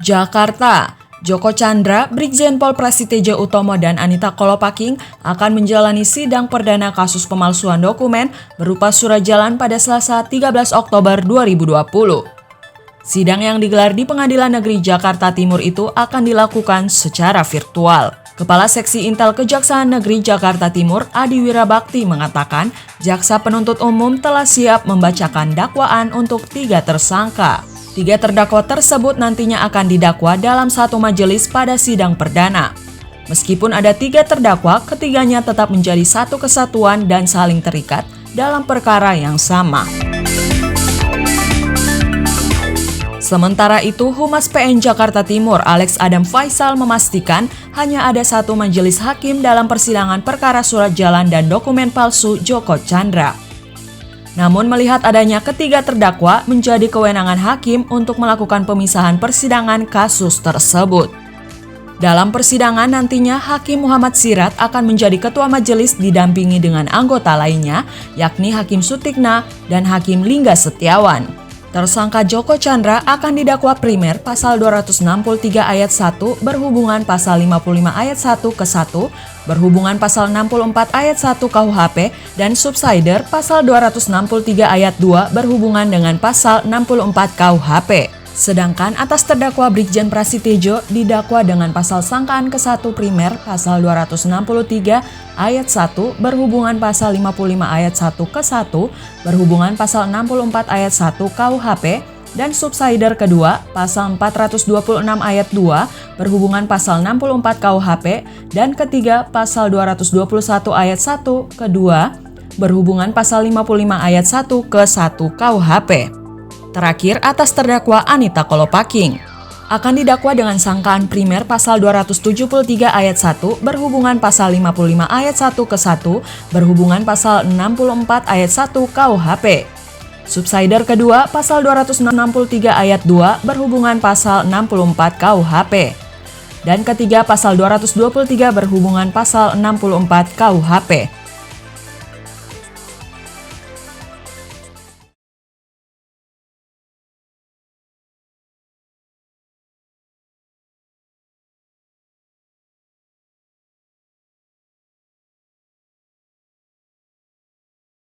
Jakarta, Joko Chandra, Brigjen Pol Prasetyo Utomo dan Anita Kolopaking akan menjalani sidang perdana kasus pemalsuan dokumen berupa surat jalan pada Selasa 13 Oktober 2020. Sidang yang digelar di Pengadilan Negeri Jakarta Timur itu akan dilakukan secara virtual. Kepala Seksi Intel Kejaksaan Negeri Jakarta Timur, Adi Wirabakti, mengatakan jaksa penuntut umum telah siap membacakan dakwaan untuk 3 tersangka. 3 terdakwa tersebut nantinya akan didakwa dalam satu majelis pada sidang perdana. Meskipun ada 3 terdakwa, ketiganya tetap menjadi satu kesatuan dan saling terikat dalam perkara yang sama. Sementara itu, Humas PN Jakarta Timur, Alex Adam Faisal, memastikan hanya ada satu majelis hakim dalam persidangan perkara surat jalan dan dokumen palsu Joko Chandra. Namun melihat adanya ketiga terdakwa, menjadi kewenangan hakim untuk melakukan pemisahan persidangan kasus tersebut. Dalam persidangan nantinya, Hakim Muhammad Sirat akan menjadi ketua majelis didampingi dengan anggota lainnya, yakni Hakim Sutikna dan Hakim Lingga Setiawan. Tersangka Joko Chandra akan didakwa primer pasal 263 ayat 1 berhubungan pasal 55 ayat 1 ke 1, berhubungan pasal 64 ayat 1 KUHP, dan subsider pasal 263 ayat 2 berhubungan dengan pasal 64 KUHP. Sedangkan atas terdakwa Brigjen Prasetyo didakwa dengan pasal sangkaan ke-1 primer pasal 263 ayat 1 berhubungan pasal 55 ayat 1 ke 1 berhubungan pasal 64 ayat 1 KUHP, dan subsider kedua pasal 426 ayat 2 berhubungan pasal 64 KUHP, dan ketiga pasal 221 ayat 1 kedua berhubungan pasal 55 ayat 1 ke 1 KUHP. Terakhir, atas terdakwa Anita Kolopaking akan didakwa dengan sangkaan primer pasal 273 ayat 1 berhubungan pasal 55 ayat 1 ke 1 berhubungan pasal 64 ayat 1 KUHP. Subsider kedua pasal 263 ayat 2 berhubungan pasal 64 KUHP. Dan ketiga pasal 223 berhubungan pasal 64 KUHP.